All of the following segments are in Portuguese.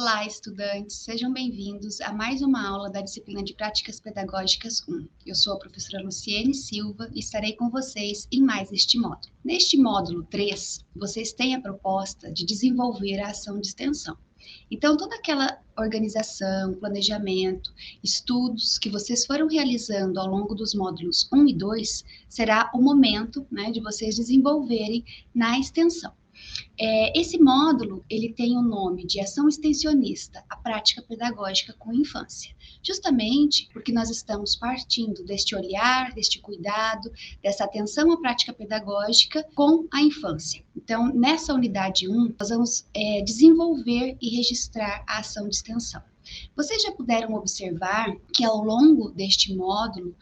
Olá, estudantes! Sejam bem-vindos a mais uma aula da disciplina de Práticas Pedagógicas 1. Eu sou a professora Luciene Silva e estarei com vocês em mais este módulo. Neste módulo 3, vocês têm a proposta de desenvolver a ação de extensão. Então, toda aquela organização, planejamento, estudos que vocês foram realizando ao longo dos módulos 1 e 2, será o momento, de vocês desenvolverem na extensão. Esse módulo, ele tem o nome de Ação Extensionista, a Prática Pedagógica com a Infância, justamente porque nós estamos partindo deste olhar, deste cuidado, dessa atenção à prática pedagógica com a infância. Então, nessa unidade 1, nós vamos desenvolver e registrar a ação de extensão. Vocês já puderam observar que ao longo deste módulo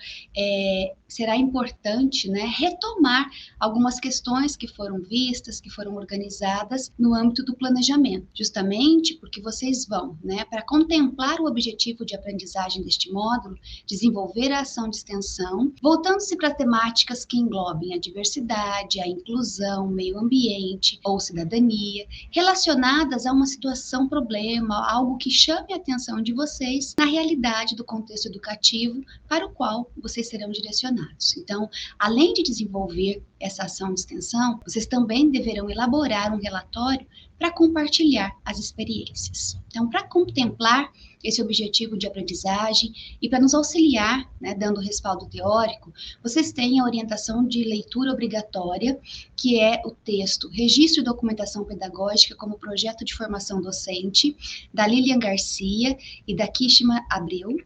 será importante, retomar algumas questões que foram vistas, que foram organizadas no âmbito do planejamento, justamente porque vocês vão, para contemplar o objetivo de aprendizagem deste módulo, desenvolver a ação de extensão, voltando-se para temáticas que englobem a diversidade, a inclusão, meio ambiente ou cidadania, relacionadas a uma situação, problema, algo que chame a atenção de vocês na realidade do contexto educativo para o qual vocês serão direcionados. Então, além de desenvolver essa ação de extensão, vocês também deverão elaborar um relatório para compartilhar as experiências. Então, para contemplar esse objetivo de aprendizagem e para nos auxiliar, dando respaldo teórico, vocês têm a orientação de leitura obrigatória, que é o texto Registro e Documentação Pedagógica como Projeto de Formação Docente, da Lilian Garcia e da Kishma Abreu.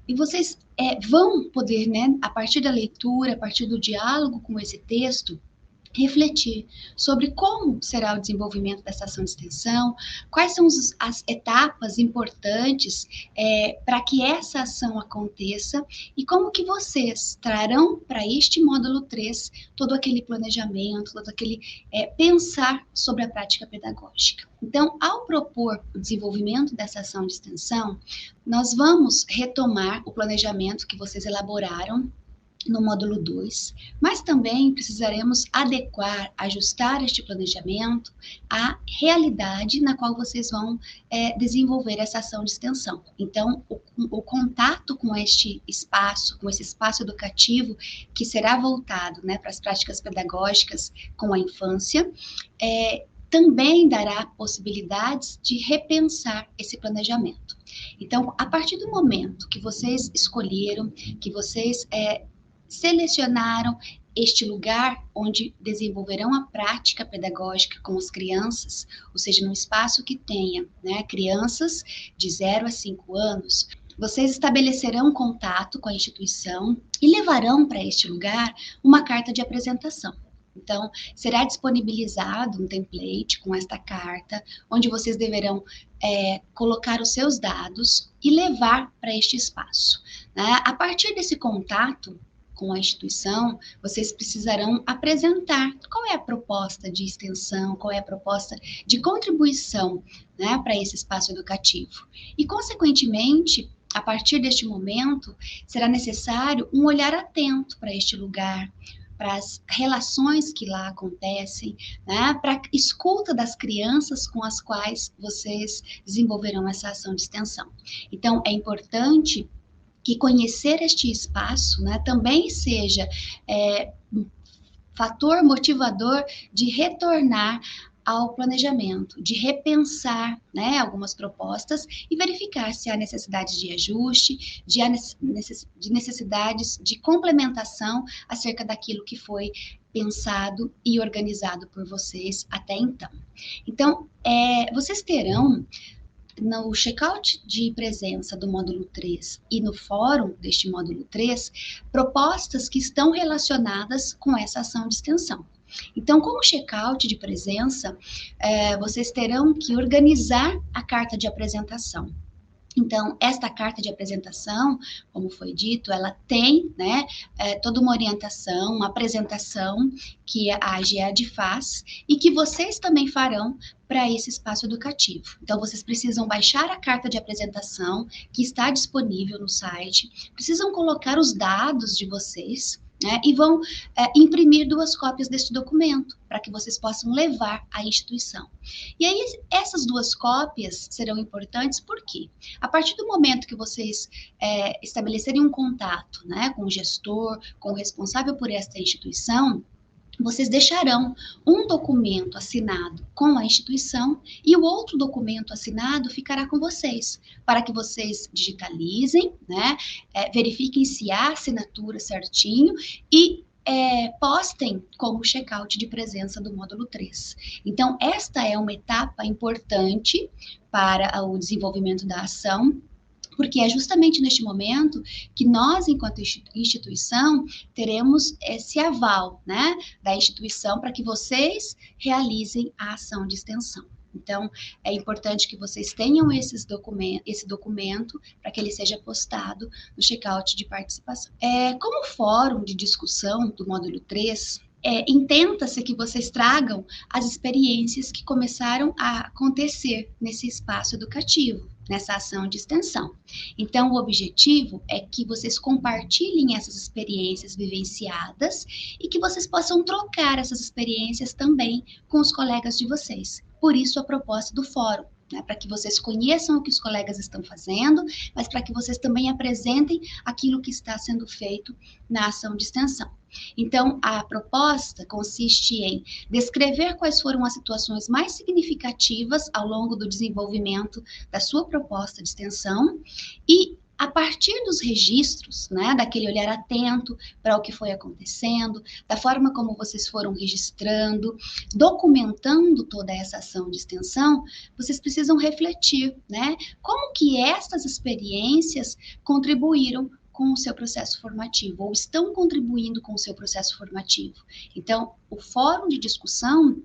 E vocês vão poder, a partir da leitura, a partir do diálogo com esse texto, refletir sobre como será o desenvolvimento dessa ação de extensão, quais são as etapas importantes para que essa ação aconteça e como que vocês trarão para este módulo 3 todo aquele planejamento, todo aquele pensar sobre a prática pedagógica. Então, ao propor o desenvolvimento dessa ação de extensão, nós vamos retomar o planejamento que vocês elaboraram no módulo 2, mas também precisaremos adequar, ajustar este planejamento à realidade na qual vocês vão desenvolver essa ação de extensão. Então, o contato com este espaço, com esse espaço educativo que será voltado para as práticas pedagógicas com a infância, também dará possibilidades de repensar esse planejamento. Então, a partir do momento que vocês escolheram, que vocês selecionaram este lugar onde desenvolverão a prática pedagógica com as crianças, ou seja, num espaço que tenha crianças de 0 a 5 anos, vocês estabelecerão contato com a instituição e levarão para este lugar uma carta de apresentação. Então, será disponibilizado um template com esta carta, onde vocês deverão colocar os seus dados e levar para este espaço. A partir desse contato com a instituição, vocês precisarão apresentar qual é a proposta de extensão, qual é a proposta de contribuição para esse espaço educativo. E, consequentemente, a partir deste momento, será necessário um olhar atento para este lugar, para as relações que lá acontecem, para a escuta das crianças com as quais vocês desenvolverão essa ação de extensão. Então, é importante que conhecer este espaço também seja um fator motivador de retornar ao planejamento, de repensar algumas propostas e verificar se há necessidade de ajuste, de necessidades de complementação acerca daquilo que foi pensado e organizado por vocês até então. Então, vocês terão no check-out de presença do módulo 3 e no fórum deste módulo 3, propostas que estão relacionadas com essa ação de extensão. Então, como check-out de presença, vocês terão que organizar a carta de apresentação. Então, esta carta de apresentação, como foi dito, ela tem toda uma orientação, uma apresentação que a AGEAD faz e que vocês também farão para esse espaço educativo. Então, vocês precisam baixar a carta de apresentação que está disponível no site, precisam colocar os dados de vocês, né, e vão imprimir 2 cópias deste documento, para que vocês possam levar à instituição. E aí, essas 2 cópias serão importantes, porque a partir do momento que vocês estabelecerem um contato, né, com o gestor, com o responsável por esta instituição, vocês deixarão um documento assinado com a instituição e o outro documento assinado ficará com vocês, para que vocês digitalizem, né, verifiquem se há assinatura certinho e postem como check-out de presença do módulo 3. Então, esta é uma etapa importante para o desenvolvimento da ação, porque é justamente neste momento que nós, enquanto instituição, teremos esse aval, né, da instituição para que vocês realizem a ação de extensão. Então, é importante que vocês tenham esse documento para que ele seja postado no check-out de participação. Como fórum de discussão do módulo 3, intenta-se que vocês tragam as experiências que começaram a acontecer nesse espaço educativo, nessa ação de extensão. Então, o objetivo é que vocês compartilhem essas experiências vivenciadas e que vocês possam trocar essas experiências também com os colegas de vocês. Por isso, a proposta do fórum, né, para que vocês conheçam o que os colegas estão fazendo, mas para que vocês também apresentem aquilo que está sendo feito na ação de extensão. Então, a proposta consiste em descrever quais foram as situações mais significativas ao longo do desenvolvimento da sua proposta de extensão e, a partir dos registros, né, daquele olhar atento para o que foi acontecendo, da forma como vocês foram registrando, documentando toda essa ação de extensão, vocês precisam refletir, né, como que estas experiências contribuíram com o seu processo formativo, ou estão contribuindo com o seu processo formativo. Então, o fórum de discussão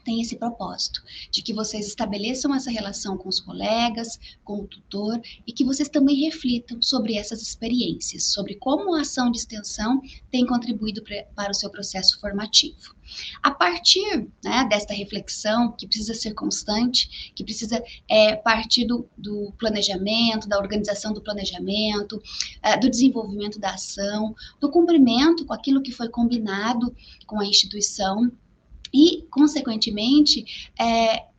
tem esse propósito, de que vocês estabeleçam essa relação com os colegas, com o tutor, e que vocês também reflitam sobre essas experiências, sobre como a ação de extensão tem contribuído para o seu processo formativo. A partir, né, desta reflexão, que precisa ser constante, que precisa partir do planejamento, da organização do planejamento, do desenvolvimento da ação, do cumprimento com aquilo que foi combinado com a instituição, e, consequentemente,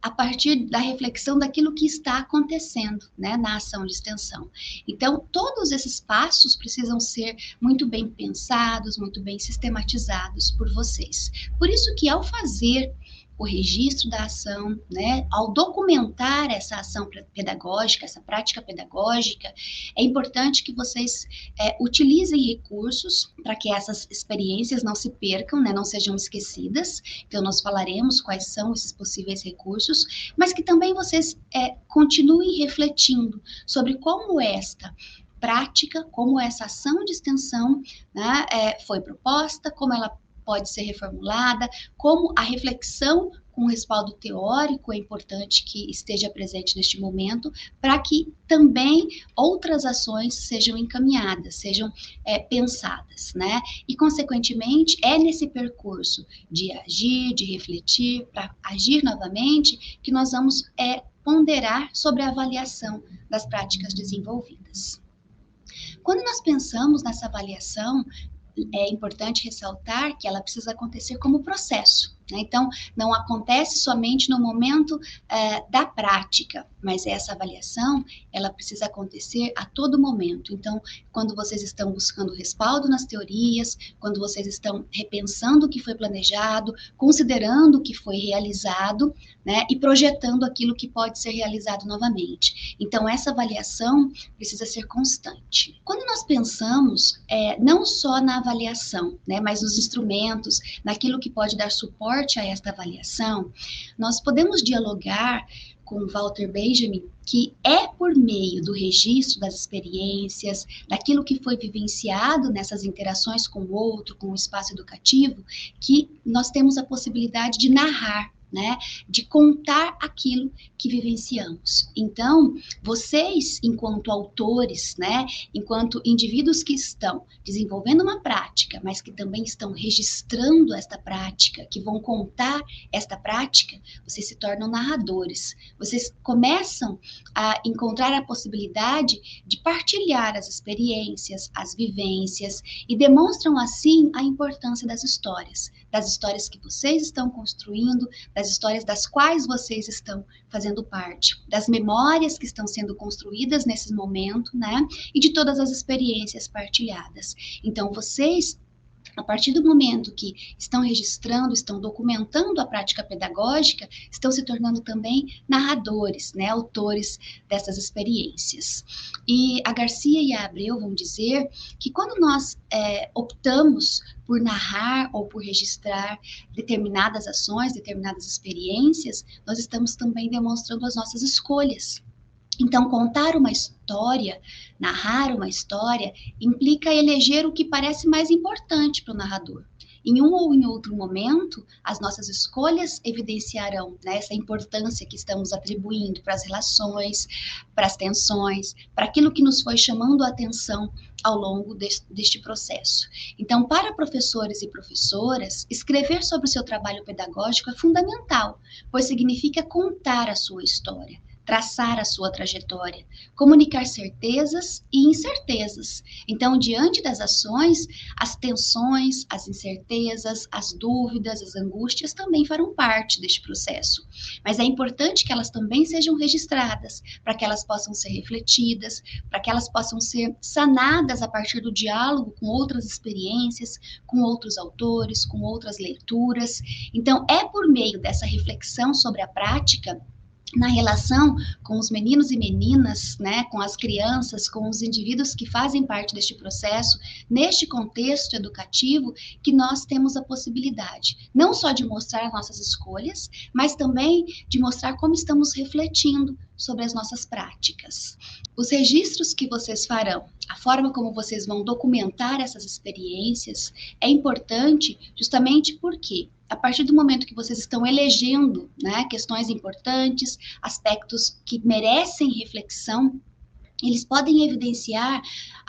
a partir da reflexão daquilo que está acontecendo, né, na ação de extensão. Então, todos esses passos precisam ser muito bem pensados, muito bem sistematizados por vocês. Por isso que, ao fazer o registro da ação, né, ao documentar essa ação pedagógica, essa prática pedagógica, é importante que vocês utilizem recursos para que essas experiências não se percam, né, não sejam esquecidas. Então, nós falaremos quais são esses possíveis recursos, mas que também vocês continuem refletindo sobre como esta prática, como essa ação de extensão, né, foi proposta, como ela pode ser reformulada, como a reflexão com respaldo teórico é importante que esteja presente neste momento, para que também outras ações sejam encaminhadas, sejam pensadas, né? E, consequentemente, é nesse percurso de agir, de refletir, para agir novamente, que nós vamos ponderar sobre a avaliação das práticas desenvolvidas. Quando nós pensamos nessa avaliação, é importante ressaltar que ela precisa acontecer como processo, né? Então, não acontece somente no momento da prática, mas essa avaliação, ela precisa acontecer a todo momento. Então, quando vocês estão buscando respaldo nas teorias, quando vocês estão repensando o que foi planejado, considerando o que foi realizado, né, e projetando aquilo que pode ser realizado novamente. Então, essa avaliação precisa ser constante. Quando nós pensamos não só na avaliação, né, mas nos instrumentos, naquilo que pode dar suporte a esta avaliação, nós podemos dialogar com Walter Benjamin, que é por meio do registro das experiências, daquilo que foi vivenciado nessas interações com o outro, com o espaço educativo, que nós temos a possibilidade de narrar, né, de contar aquilo que vivenciamos. Então, vocês, enquanto autores, né, enquanto indivíduos que estão desenvolvendo uma prática, mas que também estão registrando esta prática, que vão contar esta prática, vocês se tornam narradores. Vocês começam a encontrar a possibilidade de partilhar as experiências, as vivências, e demonstram assim a importância das histórias que vocês estão construindo, das histórias das quais vocês estão fazendo parte, das memórias que estão sendo construídas nesse momento, né? E de todas as experiências partilhadas. Então, vocês, a partir do momento que estão registrando, estão documentando a prática pedagógica, estão se tornando também narradores, né, autores dessas experiências. E a Garcia e a Abreu vão dizer que quando nós optamos por narrar ou por registrar determinadas ações, determinadas experiências, nós estamos também demonstrando as nossas escolhas. Então, contar uma história, narrar uma história, implica eleger o que parece mais importante para o narrador. Em um ou em outro momento, as nossas escolhas evidenciarão, né, essa importância que estamos atribuindo para as relações, para as tensões, para aquilo que nos foi chamando a atenção ao longo deste processo. Então, para professores e professoras, escrever sobre o seu trabalho pedagógico é fundamental, pois significa contar a sua história, traçar a sua trajetória, comunicar certezas e incertezas. Então, diante das ações, as tensões, as incertezas, as dúvidas, as angústias também farão parte deste processo. Mas é importante que elas também sejam registradas, para que elas possam ser refletidas, para que elas possam ser sanadas a partir do diálogo com outras experiências, com outros autores, com outras leituras. Então, é por meio dessa reflexão sobre a prática, na relação com os meninos e meninas, né, com as crianças, com os indivíduos que fazem parte deste processo, neste contexto educativo, que nós temos a possibilidade, não só de mostrar nossas escolhas, mas também de mostrar como estamos refletindo sobre as nossas práticas. Os registros que vocês farão, a forma como vocês vão documentar essas experiências, é importante justamente porque, a partir do momento que vocês estão elegendo, né, questões importantes, aspectos que merecem reflexão, eles podem evidenciar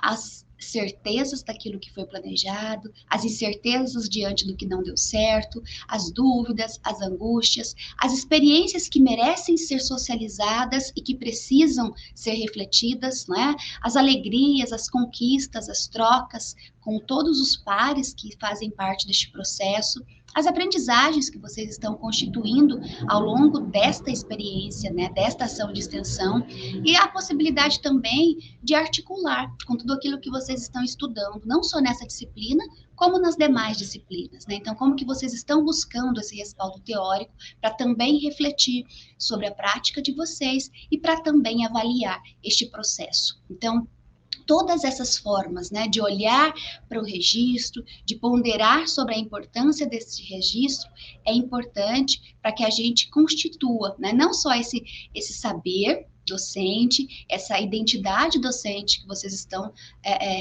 as certezas daquilo que foi planejado, as incertezas diante do que não deu certo, as dúvidas, as angústias, as experiências que merecem ser socializadas e que precisam ser refletidas, né? As alegrias, as conquistas, as trocas com todos os pares que fazem parte deste processo, as aprendizagens que vocês estão constituindo ao longo desta experiência, né, desta ação de extensão, e a possibilidade também de articular com tudo aquilo que vocês estão estudando, não só nessa disciplina, como nas demais disciplinas, né? Então, como que vocês estão buscando esse respaldo teórico para também refletir sobre a prática de vocês e para também avaliar este processo. Então, todas essas formas, né, de olhar para o registro, de ponderar sobre a importância desse registro, é importante para que a gente constitua, né, não só esse saber docente, essa identidade docente que vocês estão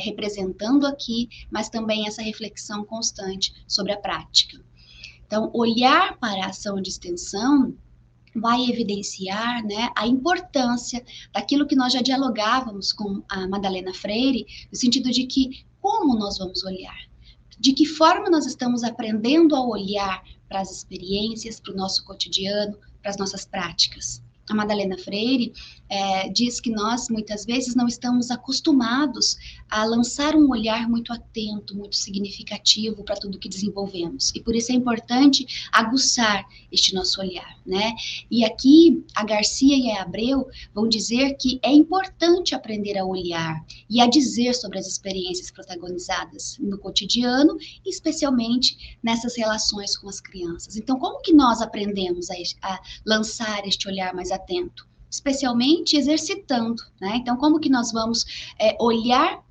representando aqui, mas também essa reflexão constante sobre a prática. Então, olhar para a ação de extensão vai evidenciar, né, a importância daquilo que nós já dialogávamos com a Madalena Freire, no sentido de que como nós vamos olhar, de que forma nós estamos aprendendo a olhar para as experiências, para o nosso cotidiano, para as nossas práticas. A Madalena Freire diz que nós, muitas vezes, não estamos acostumados a lançar um olhar muito atento, muito significativo para tudo que desenvolvemos. E por isso é importante aguçar este nosso olhar, né? E aqui, a Garcia e a Abreu vão dizer que é importante aprender a olhar e a dizer sobre as experiências protagonizadas no cotidiano, especialmente nessas relações com as crianças. Então, como que nós aprendemos a lançar este olhar mais atento? Especialmente exercitando, né? Então, como que nós vamos olhar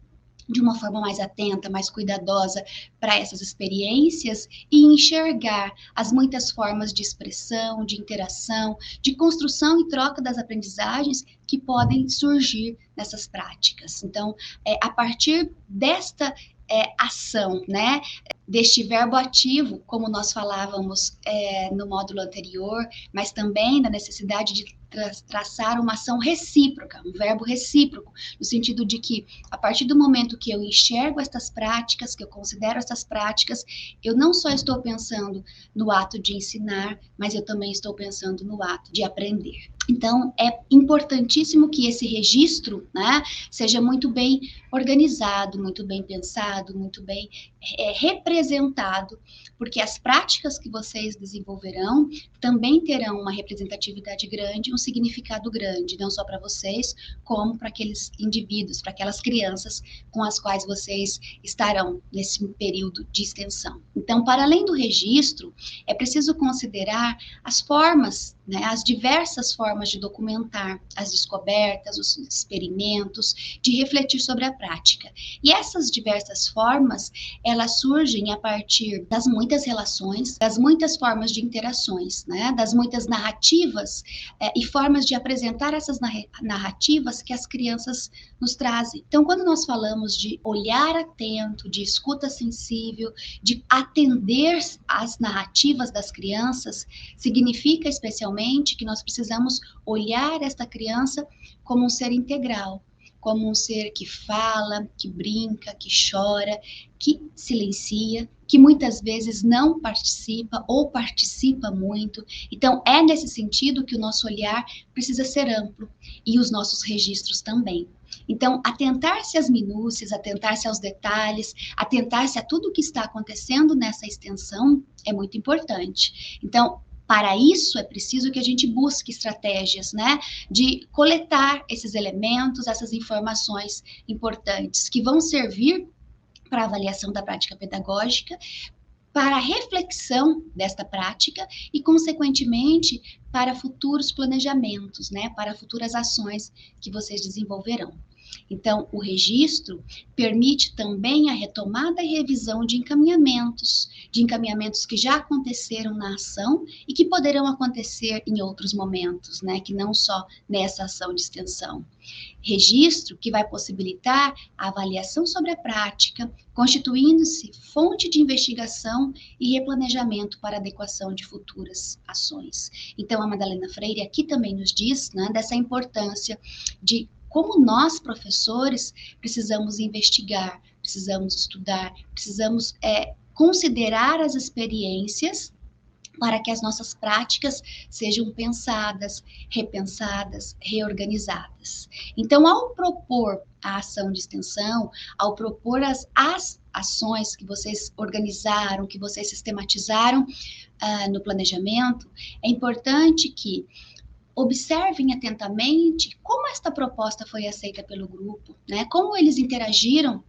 de uma forma mais atenta, mais cuidadosa para essas experiências e enxergar as muitas formas de expressão, de interação, de construção e troca das aprendizagens que podem surgir nessas práticas. Então, a partir desta ação, né, deste verbo ativo, como nós falávamos no módulo anterior, mas também da necessidade de traçar uma ação recíproca, um verbo recíproco, no sentido de que, a partir do momento que eu enxergo estas práticas, que eu considero estas práticas, eu não só estou pensando no ato de ensinar, mas eu também estou pensando no ato de aprender. Então, é importantíssimo que esse registro, né, seja muito bem organizado, muito bem pensado, muito bem representado, porque as práticas que vocês desenvolverão também terão uma representatividade grande, um significado grande, não só para vocês, como para aqueles indivíduos, para aquelas crianças com as quais vocês estarão nesse período de extensão. Então, para além do registro, é preciso considerar as formas, né, as diversas formas de documentar as descobertas, os experimentos, de refletir sobre a prática. E essas diversas formas, elas surgem a partir das muitas relações, das muitas formas de interações, né, das muitas narrativas e formas de apresentar essas narrativas que as crianças nos trazem. Então, quando nós falamos de olhar atento, de escuta sensível, de atender às narrativas das crianças, significa especialmente que nós precisamos olhar esta criança como um ser integral, como um ser que fala, que brinca, que chora, que silencia, que muitas vezes não participa ou participa muito. Então, é nesse sentido que o nosso olhar precisa ser amplo e os nossos registros também. Então, atentar-se às minúcias, atentar-se aos detalhes, atentar-se a tudo o que está acontecendo nessa extensão é muito importante. Então, para isso, é preciso que a gente busque estratégias, né, de coletar esses elementos, essas informações importantes, que vão servir para a avaliação da prática pedagógica, para a reflexão desta prática e, consequentemente, para futuros planejamentos, né, para futuras ações que vocês desenvolverão. Então, o registro permite também a retomada e revisão de encaminhamentos que já aconteceram na ação e que poderão acontecer em outros momentos, né, que não só nessa ação de extensão. Registro que vai possibilitar a avaliação sobre a prática, constituindo-se fonte de investigação e replanejamento para adequação de futuras ações. Então, a Madalena Freire aqui também nos diz, né, dessa importância de como nós, professores, precisamos investigar, precisamos estudar, precisamos considerar as experiências para que as nossas práticas sejam pensadas, repensadas, reorganizadas. Então, ao propor a ação de extensão, ao propor as ações que vocês organizaram, que vocês sistematizaram no planejamento, é importante que observem atentamente como esta proposta foi aceita pelo grupo, né? Como eles interagiram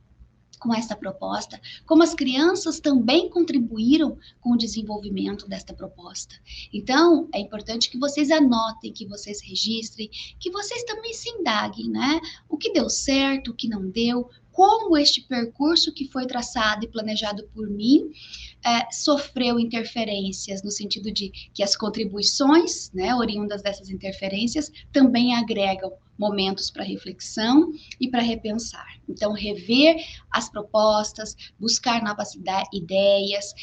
com esta proposta, como as crianças também contribuíram com o desenvolvimento desta proposta. Então, é importante que vocês anotem, que vocês registrem, que vocês também se indaguem, né? O que deu certo, o que não deu, como este percurso que foi traçado e planejado por mim sofreu interferências, no sentido de que as contribuições, né, oriundas dessas interferências, também agregam momentos para reflexão e para repensar. Então, rever as propostas, buscar novas ideias,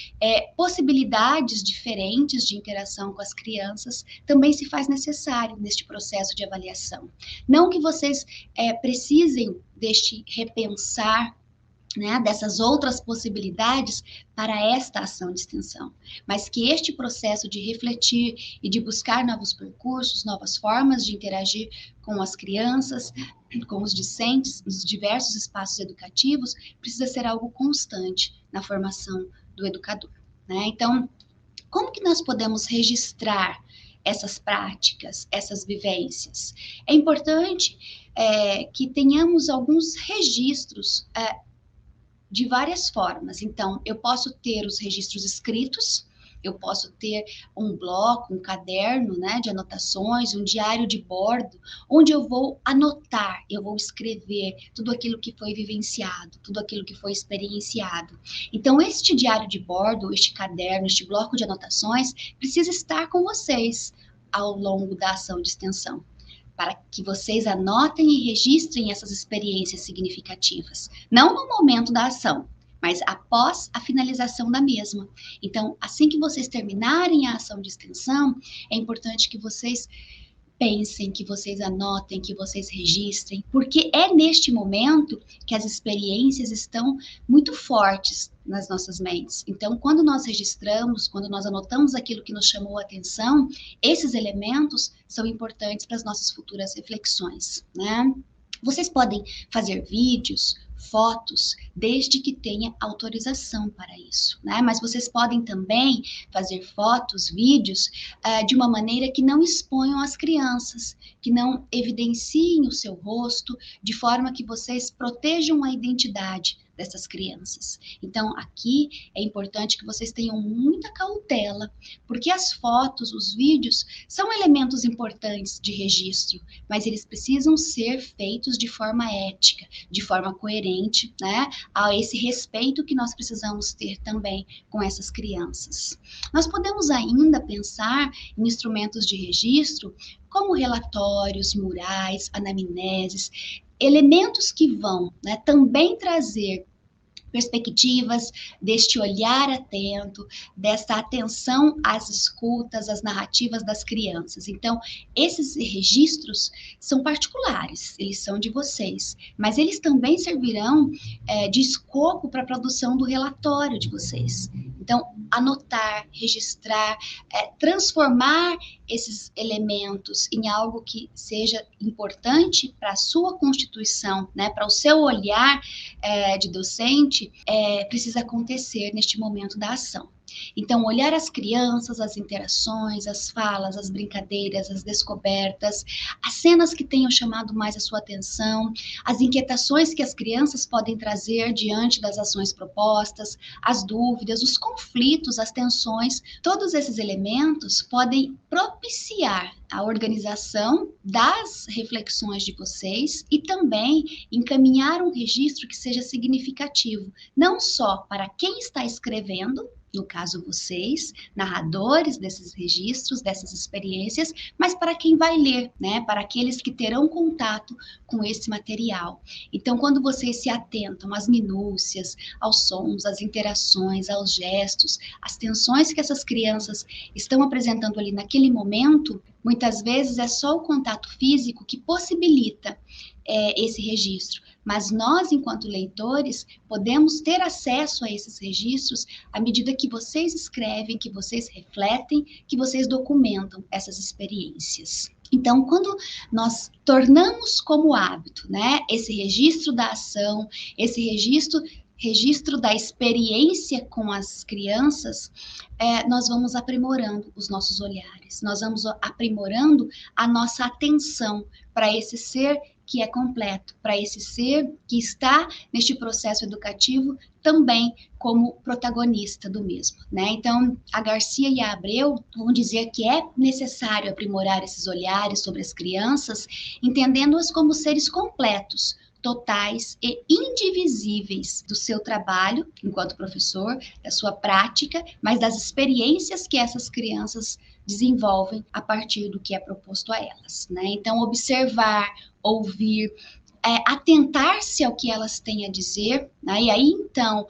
possibilidades diferentes de interação com as crianças, também se faz necessário neste processo de avaliação. Não que vocês precisem deste repensar, né, dessas outras possibilidades para esta ação de extensão, mas que este processo de refletir e de buscar novos percursos, novas formas de interagir com as crianças, com os discentes, nos diversos espaços educativos, precisa ser algo constante na formação do educador, né? Então, como que nós podemos registrar essas práticas, essas vivências? É importante que tenhamos alguns registros de várias formas. Então, eu posso ter os registros escritos, eu posso ter um bloco, um caderno, né, de anotações, um diário de bordo, onde eu vou anotar, eu vou escrever tudo aquilo que foi vivenciado, tudo aquilo que foi experienciado. Então, este diário de bordo, este caderno, este bloco de anotações, precisa estar com vocês ao longo da ação de extensão, para que vocês anotem e registrem essas experiências significativas. Não no momento da ação, mas após a finalização da mesma. Então, assim que vocês terminarem a ação de extensão, é importante que vocês pensem, que vocês anotem, que vocês registrem, porque é neste momento que as experiências estão muito fortes nas nossas mentes. Então, quando nós registramos, quando nós anotamos aquilo que nos chamou a atenção, esses elementos são importantes para as nossas futuras reflexões, né? Vocês podem fazer vídeos, fotos, desde que tenha autorização para isso, né? Mas vocês podem também fazer fotos, vídeos, de uma maneira que não exponham as crianças, que não evidenciem o seu rosto, de forma que vocês protejam a identidade dessas crianças. Então, aqui é importante que vocês tenham muita cautela, porque as fotos, os vídeos, são elementos importantes de registro, mas eles precisam ser feitos de forma ética, de forma coerente, né, a esse respeito que nós precisamos ter também com essas crianças. Nós podemos ainda pensar em instrumentos de registro, como relatórios, murais, anamneses, elementos que vão, né, também trazer perspectivas deste olhar atento, desta atenção às escutas, às narrativas das crianças. Então, esses registros são particulares, eles são de vocês, mas eles também servirão de escopo para a produção do relatório de vocês. Então, anotar, registrar, transformar esses elementos em algo que seja importante para a sua constituição, né, para o seu olhar de docente, precisa acontecer neste momento da ação. Então, olhar as crianças, as interações, as falas, as brincadeiras, as descobertas, as cenas que tenham chamado mais a sua atenção, as inquietações que as crianças podem trazer diante das ações propostas, as dúvidas, os conflitos, as tensões, todos esses elementos podem propiciar a organização das reflexões de vocês e também encaminhar um registro que seja significativo, não só para quem está escrevendo, no caso vocês, narradores desses registros, dessas experiências, mas para quem vai ler, né? Para aqueles que terão contato com esse material. Então, quando vocês se atentam às minúcias, aos sons, às interações, aos gestos, às tensões que essas crianças estão apresentando ali naquele momento, muitas vezes é só o contato físico que possibilita esse registro. Mas nós, enquanto leitores, podemos ter acesso a esses registros à medida que vocês escrevem, que vocês refletem, que vocês documentam essas experiências. Então, quando nós tornamos como hábito, né, esse registro da ação, esse registro da experiência com as crianças, nós vamos aprimorando os nossos olhares, nós vamos aprimorando a nossa atenção para esse ser que é completo, para esse ser que está neste processo educativo também como protagonista do mesmo, né? Então, a Garcia e a Abreu vão dizer que é necessário aprimorar esses olhares sobre as crianças, entendendo-as como seres completos, totais e indivisíveis do seu trabalho enquanto professor, da sua prática, mas das experiências que essas crianças desenvolvem a partir do que é proposto a elas, né? Então, observar, ouvir, atentar-se ao que elas têm a dizer, né? E aí, então,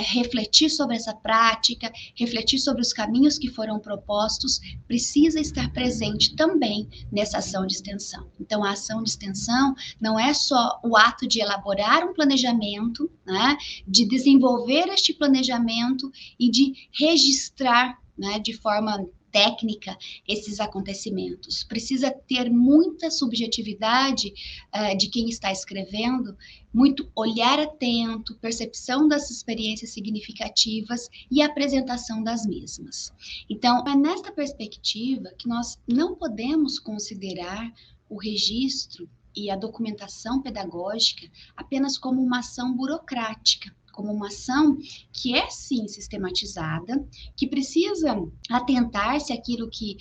refletir sobre essa prática, refletir sobre os caminhos que foram propostos, precisa estar presente também nessa ação de extensão. Então, a ação de extensão não é só o ato de elaborar um planejamento, né? De desenvolver este planejamento e de registrar, né, de forma técnica esses acontecimentos. Precisa ter muita subjetividade de quem está escrevendo, muito olhar atento, percepção das experiências significativas e apresentação das mesmas. Então, é nesta perspectiva que nós não podemos considerar o registro e a documentação pedagógica apenas como uma ação burocrática, como uma ação que é, sim, sistematizada, que precisa atentar-se àquilo que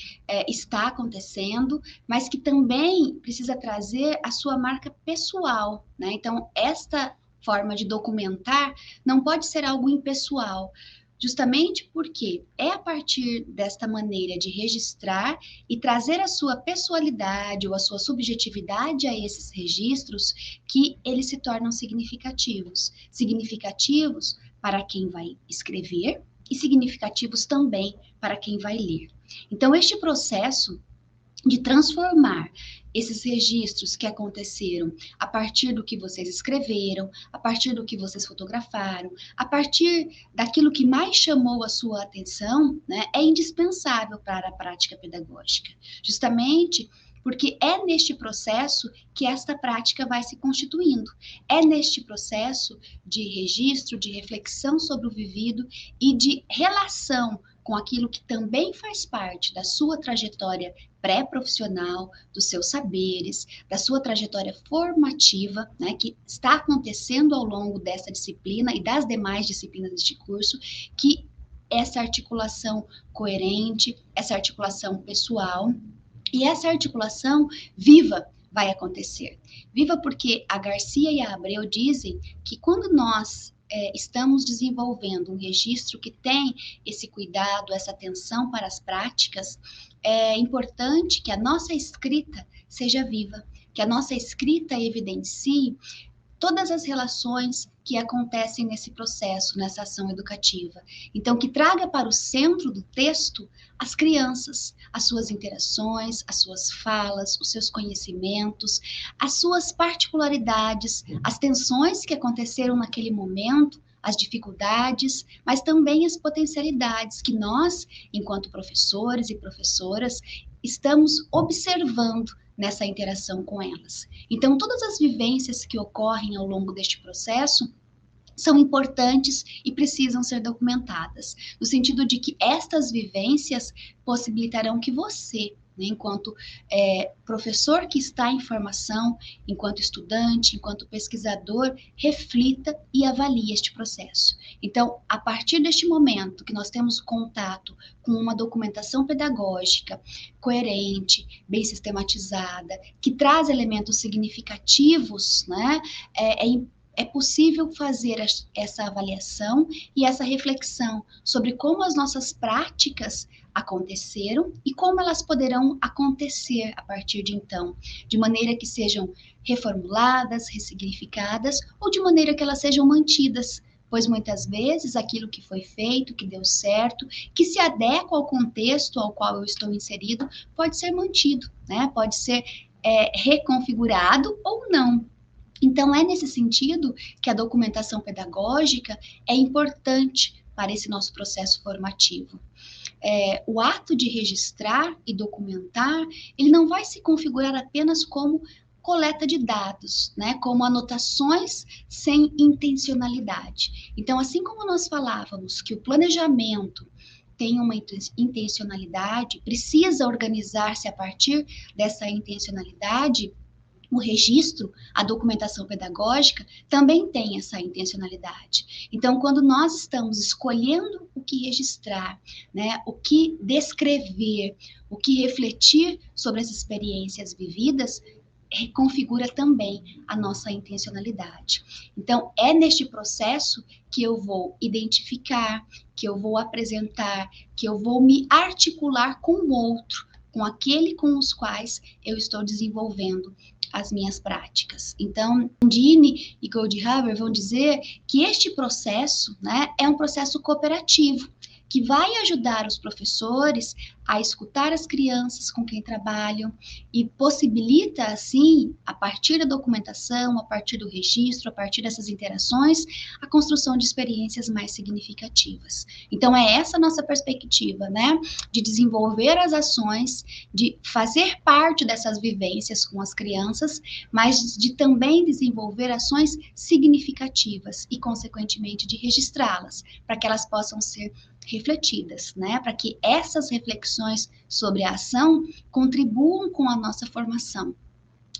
está acontecendo, mas que também precisa trazer a sua marca pessoal, né? Então, esta forma de documentar não pode ser algo impessoal, justamente porque é a partir desta maneira de registrar e trazer a sua pessoalidade ou a sua subjetividade a esses registros que eles se tornam significativos. Significativos para quem vai escrever e significativos também para quem vai ler. Então, este processo de transformar esses registros que aconteceram a partir do que vocês escreveram, a partir do que vocês fotografaram, a partir daquilo que mais chamou a sua atenção, né, é indispensável para a prática pedagógica. Justamente porque é neste processo que esta prática vai se constituindo. É neste processo de registro, de reflexão sobre o vivido e de relação com aquilo que também faz parte da sua trajetória pré-profissional, dos seus saberes, da sua trajetória formativa, né, que está acontecendo ao longo dessa disciplina e das demais disciplinas deste curso, que essa articulação coerente, essa articulação pessoal e essa articulação viva vai acontecer. Viva porque a Garcia e a Abreu dizem que quando nós estamos desenvolvendo um registro que tem esse cuidado, essa atenção para as práticas, é importante que a nossa escrita seja viva, que a nossa escrita evidencie todas as relações que acontecem nesse processo, nessa ação educativa. Então, que traga para o centro do texto as crianças, as suas interações, as suas falas, os seus conhecimentos, as suas particularidades, as tensões que aconteceram naquele momento, as dificuldades, mas também as potencialidades que nós, enquanto professores e professoras, estamos observando nessa interação com elas. Então, todas as vivências que ocorrem ao longo deste processo são importantes e precisam ser documentadas, no sentido de que estas vivências possibilitarão que você, né, enquanto professor que está em formação, enquanto estudante, enquanto pesquisador, reflita e avalie este processo. Então, a partir deste momento que nós temos contato com uma documentação pedagógica coerente, bem sistematizada, que traz elementos significativos, né, é possível fazer essa avaliação e essa reflexão sobre como as nossas práticas aconteceram e como elas poderão acontecer a partir de então, de maneira que sejam reformuladas, ressignificadas ou de maneira que elas sejam mantidas, pois muitas vezes aquilo que foi feito, que deu certo, que se adequa ao contexto ao qual eu estou inserido, pode ser mantido, né? Pode ser reconfigurado ou não. Então, é nesse sentido que a documentação pedagógica é importante para esse nosso processo formativo. O ato de registrar e documentar, ele não vai se configurar apenas como coleta de dados, né, como anotações sem intencionalidade. Então, assim como nós falávamos que o planejamento tem uma intencionalidade, precisa organizar-se a partir dessa intencionalidade, o registro, a documentação pedagógica, também tem essa intencionalidade. Então, quando nós estamos escolhendo o que registrar, né, o que descrever, o que refletir sobre as experiências vividas, reconfigura também a nossa intencionalidade. Então, é neste processo que eu vou identificar, que eu vou apresentar, que eu vou me articular com o outro, com aquele com os quais eu estou desenvolvendo as minhas práticas. Então, Dini e Goldhaber vão dizer que este processo, né, é um processo cooperativo, que vai ajudar os professores a escutar as crianças com quem trabalham e possibilita, assim, a partir da documentação, a partir do registro, a partir dessas interações, a construção de experiências mais significativas. Então, é essa a nossa perspectiva, né, de desenvolver as ações, de fazer parte dessas vivências com as crianças, mas de também desenvolver ações significativas e, consequentemente, de registrá-las, para que elas possam ser refletidas, né, para que essas reflexões sobre a ação contribuam com a nossa formação.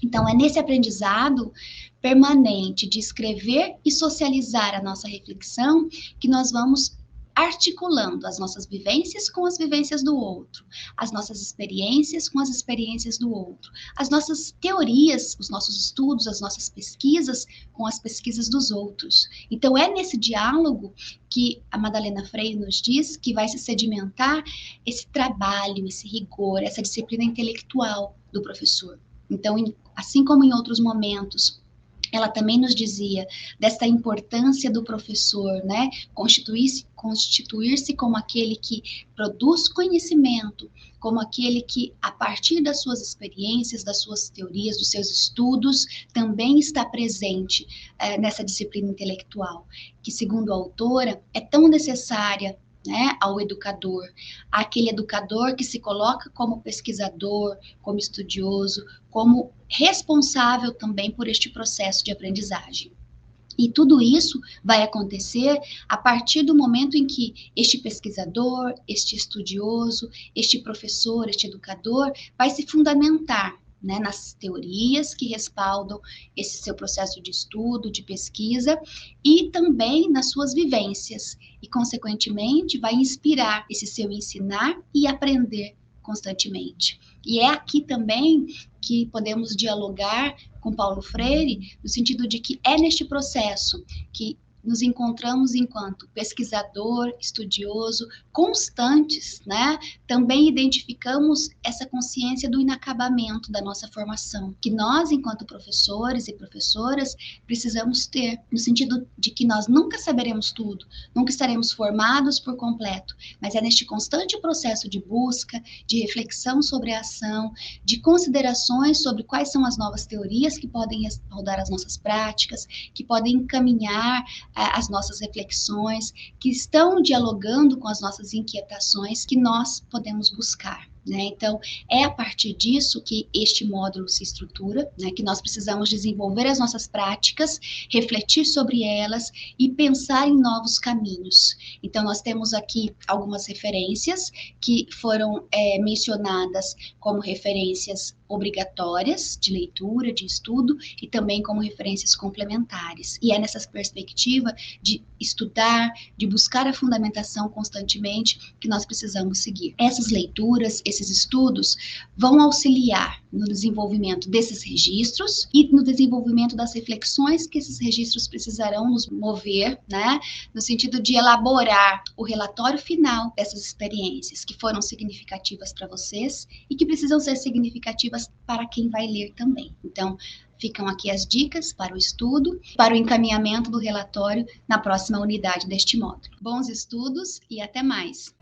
Então, é nesse aprendizado permanente de escrever e socializar a nossa reflexão que nós vamos articulando as nossas vivências com as vivências do outro, as nossas experiências com as experiências do outro, as nossas teorias, os nossos estudos, as nossas pesquisas com as pesquisas dos outros. Então, é nesse diálogo que a Madalena Freire nos diz que vai se sedimentar esse trabalho, esse rigor, essa disciplina intelectual do professor. Então, assim como em outros momentos, ela também nos dizia dessa importância do professor, né, constituir-se como aquele que produz conhecimento, como aquele que, a partir das suas experiências, das suas teorias, dos seus estudos, também está presente nessa disciplina intelectual, que, segundo a autora, é tão necessária, né, ao educador, aquele educador que se coloca como pesquisador, como estudioso, como responsável também por este processo de aprendizagem. E tudo isso vai acontecer a partir do momento em que este pesquisador, este estudioso, este professor, este educador vai se fundamentar, né, nas teorias que respaldam esse seu processo de estudo, de pesquisa, e também nas suas vivências, e, consequentemente, vai inspirar esse seu ensinar e aprender constantemente. E é aqui também que podemos dialogar com Paulo Freire, no sentido de que é neste processo que nos encontramos enquanto pesquisador, estudioso, constantes, né? Também identificamos essa consciência do inacabamento da nossa formação, que nós, enquanto professores e professoras, precisamos ter, no sentido de que nós nunca saberemos tudo, nunca estaremos formados por completo, mas é neste constante processo de busca, de reflexão sobre a ação, de considerações sobre quais são as novas teorias que podem respaldar as nossas práticas, que podem encaminhar as nossas reflexões, que estão dialogando com as nossas inquietações, que nós podemos buscar, né? Então, é a partir disso que este módulo se estrutura, né? Que nós precisamos desenvolver as nossas práticas, refletir sobre elas e pensar em novos caminhos. Então, nós temos aqui algumas referências que foram mencionadas como referências obrigatórias de leitura, de estudo, e também como referências complementares. E é nessa perspectiva de estudar, de buscar a fundamentação constantemente que nós precisamos seguir. Essas leituras, esses estudos vão auxiliar no desenvolvimento desses registros e no desenvolvimento das reflexões que esses registros precisarão nos mover, né, no sentido de elaborar o relatório final dessas experiências que foram significativas para vocês e que precisam ser significativas para quem vai ler também. Então, ficam aqui as dicas para o estudo, para o encaminhamento do relatório na próxima unidade deste módulo. Bons estudos e até mais!